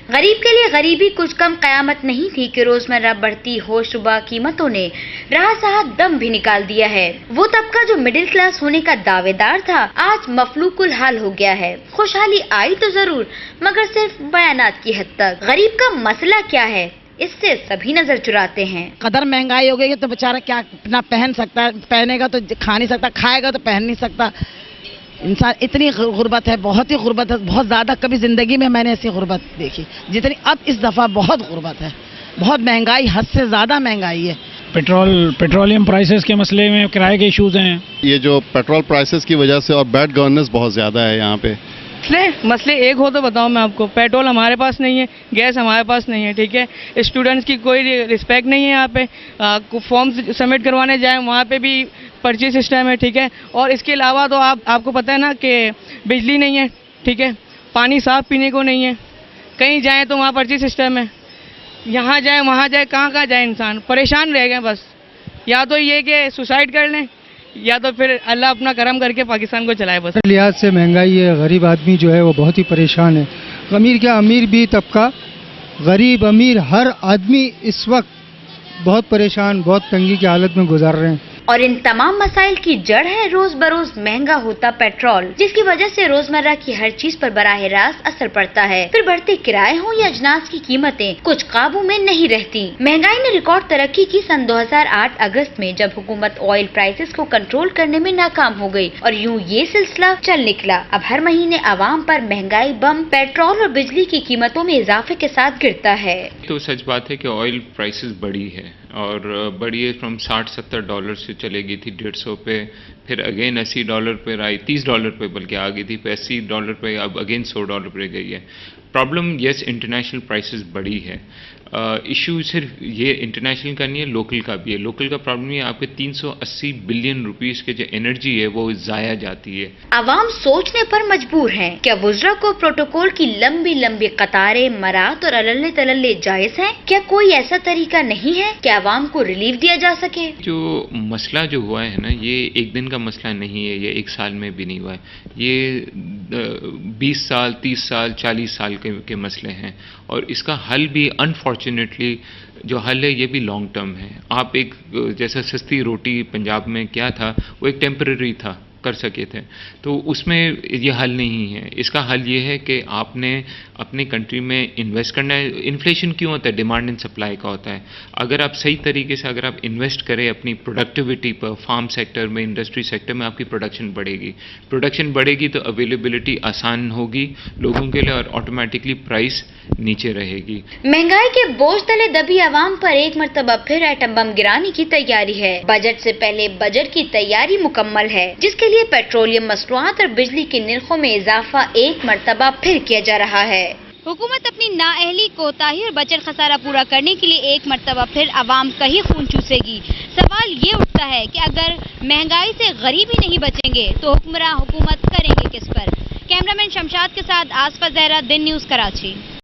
غریب کے لیے غریبی کچھ کم قیامت نہیں تھی کہ روزمرہ بڑھتی ہوشربا قیمتوں نے راہ ساتھ دم بھی نکال دیا ہے۔ وہ طبقہ جو مڈل کلاس ہونے کا دعوے دار تھا آج مفلوق الحال ہو گیا ہے۔ خوشحالی آئی تو ضرور مگر صرف بیانات کی حد تک۔ غریب کا مسئلہ کیا ہے اس سے سبھی نظر چراتے ہیں۔ قدر مہنگائی ہو گئی ہے تو بیچارہ کیا نہ پہن سکتا ہے، پہنے گا تو کھا نہیں سکتا، کھائے گا تو پہن نہیں سکتا۔ انسان اتنی غربت ہے، بہت ہی غربت ہے، بہت زیادہ کبھی زندگی میں نے ایسی غربت دیکھی جتنی اب اس دفعہ بہت غربت ہے، بہت مہنگائی، حد سے زیادہ مہنگائی ہے۔ پیٹرولیم پرائسز کے مسئلے میں کرائے کے ایشوز ہیں۔ یہ جو پیٹرول پرائسز کی وجہ سے اور بیڈ گورننس بہت زیادہ ہے یہاں پہ۔ مسئلے ایک ہو تو بتاؤں میں آپ کو، پیٹرول ہمارے پاس نہیں ہے، گیس ہمارے پاس نہیں ہے، ٹھیک ہے، اسٹوڈنٹس کی کوئی رسپیکٹ نہیں ہے یہاں پہ، فارم سبمٹ کروانے جائیں وہاں پہ بھی پرچی سسٹم ہے، ٹھیک ہے، اور اس کے علاوہ تو آپ کو پتہ ہے نا کہ بجلی نہیں ہے، ٹھیک ہے، پانی صاف پینے کو نہیں ہے، کہیں جائیں تو وہاں پرچی سسٹم ہے، یہاں جائیں وہاں جائیں، کہاں جائیں، انسان پریشان رہ گئے بس، یا تو یہ کہ سوسائڈ کر لیں یا تو پھر اللہ اپنا کرم کر کے پاکستان کو چلائے بس۔ لحاظ سے مہنگائی ہے، غریب آدمی جو ہے وہ بہت ہی پریشان ہے، امیر کیا امیر بھی طبقہ، غریب امیر ہر آدمی اس وقت بہت پریشان، بہت تنگی کی حالت میں گزار رہے ہیں۔ اور ان تمام مسائل کی جڑ ہے روز بروز مہنگا ہوتا پیٹرول، جس کی وجہ سے روزمرہ کی ہر چیز پر براہ راست اثر پڑتا ہے۔ پھر بڑھتے کرائے ہوں یا اجناس کی قیمتیں کچھ قابو میں نہیں رہتی۔ مہنگائی نے ریکارڈ ترقی کی سن 2008 اگست میں جب حکومت آئل پرائسز کو کنٹرول کرنے میں ناکام ہو گئی اور یوں یہ سلسلہ چل نکلا۔ اب ہر مہینے عوام پر مہنگائی بم پیٹرول اور بجلی کی قیمتوں میں اضافے کے ساتھ گرتا ہے۔ تو سچ بات ہے کہ آئل پرائسز بڑھی ہے اور بڑی ہے، فرام $60-70 سے چلے گئی تھی $150 پہ، پھر اگین $80 پہ آئی، $30 پہ بلکہ آ گئی تھی، پھر $80 پہ، اب اگین $100 پہ گئی ہے۔ پرابلم یس انٹرنیشنل پرائسز بڑھی ہے، ایشو صرف یہ انٹرنیشنل کا نہیں ہے، لوکل کا بھی ہے۔ لوکل کا پرابلم یہ آپ کے 380 بلین روپیز کے جو انرجی ہے وہ ضائع جاتی ہے۔ عوام سوچنے پر مجبور ہیں، کیا وزراء کو پروٹوکول کی لمبی لمبی قطاریں، مرات اور اللے تللے جائز ہیں؟ کیا کوئی ایسا طریقہ نہیں ہے کہ عوام کو ریلیف دیا جا سکے؟ جو مسئلہ جو ہوا ہے نا، یہ ایک دن کا مسئلہ نہیں ہے، یہ ایک سال میں بھی نہیں ہوا ہے، یہ 20 سال 30 سال 40 سال کے مسئلے ہیں، اور اس کا حل بھی انفارچونیٹلی جو حل ہے یہ بھی لانگ ٹرم ہے۔ آپ ایک جیسا سستی روٹی پنجاب میں کیا تھا وہ ایک ٹیمپرری تھا، کر سکے تھے، تو اس میں یہ حل نہیں ہے۔ اس کا حل یہ ہے کہ آپ نے اپنے کنٹری میں انویسٹ کرنا ہے۔ انفلیشن کیوں ہوتا ہے؟ ڈیمانڈ اینڈ سپلائی کا ہوتا ہے۔ اگر آپ صحیح طریقے سے اگر آپ انویسٹ کریں اپنی پروڈکٹیوٹی پر، فارم سیکٹر میں، انڈسٹری سیکٹر میں، آپ کی پروڈکشن بڑھے گی، پروڈکشن بڑھے گی تو اویلیبلٹی آسان ہوگی لوگوں کے لیے اور آٹومیٹکلی پرائس نیچے رہے گی۔ مہنگائی کے بوجھ تلے دبی عوام پر ایک مرتبہ پھر ایٹم بم گرانے کی تیاری ہے۔ بجٹ سے پہلے بجٹ کی تیاری مکمل ہے، جس کے لیے پیٹرولیم مصنوعات اور بجلی کے نرخوں میں اضافہ ایک مرتبہ پھر کیا جا رہا ہے۔ حکومت اپنی نااہلی، کوتاہی اور بجٹ خسارہ پورا کرنے کے لیے ایک مرتبہ پھر عوام کا ہی خون چوسے گی۔ سوال یہ اٹھتا ہے کہ اگر مہنگائی سے غریب ہی نہیں بچیں گے تو حکمراں حکومت کریں گے کس پر؟ کیمرامین شمشاد کے ساتھ آصفہ زہرا، دن نیوز، کراچی۔